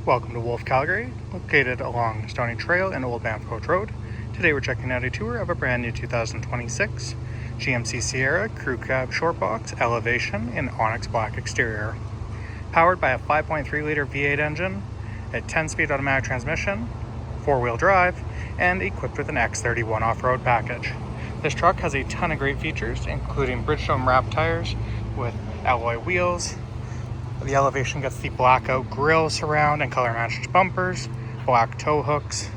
Welcome to Wolfe, Calgary, located along Stony Trail and Old Banff Coach Road. Today we're checking out a tour of a brand new 2026 GMC Sierra Crew Cab Short Box Elevation in Onyx Black exterior. Powered by a 5.3 liter V8 engine, a 10-speed automatic transmission, 4-wheel drive, and equipped with an X31 Off-Road Package. This truck has a ton of great features, including Bridgestone wrap tires with alloy wheels. The Elevation gets the blackout grille surround and color matched bumpers, black tow hooks.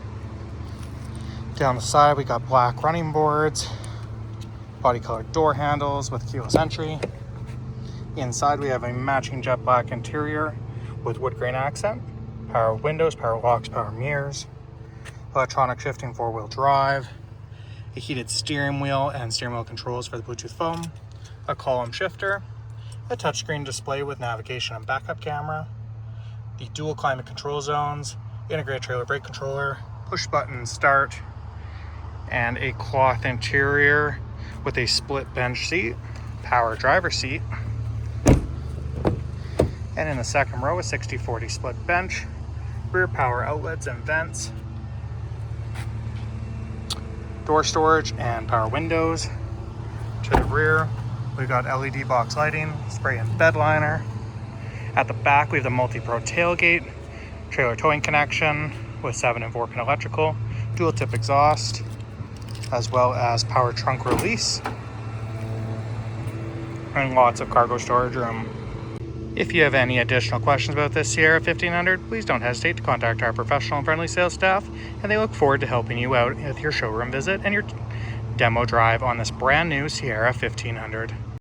Down the side we got black running boards, body colored door handles with keyless entry. Inside we have a matching jet black interior with wood grain accent, power windows, power locks, power mirrors, electronic shifting 4-wheel drive, a heated steering wheel and steering wheel controls for the Bluetooth phone, a column shifter, a touchscreen display with navigation and backup camera, the dual climate control zones, integrated trailer brake controller, push button start, and a cloth interior with a split bench seat, power driver seat, and in the second row a 60/40 split bench, rear power outlets and vents, door storage and power windows. To the rear we've got LED box lighting, spray and bed liner. At the back we have the MultiPro Tailgate, trailer towing connection with 7 and 4-pin electrical, dual tip exhaust, as well as power trunk release, and lots of cargo storage room. If you have any additional questions about this Sierra 1500, please don't hesitate to contact our professional and friendly sales staff, and they look forward to helping you out with your showroom visit and your demo drive on this brand new Sierra 1500.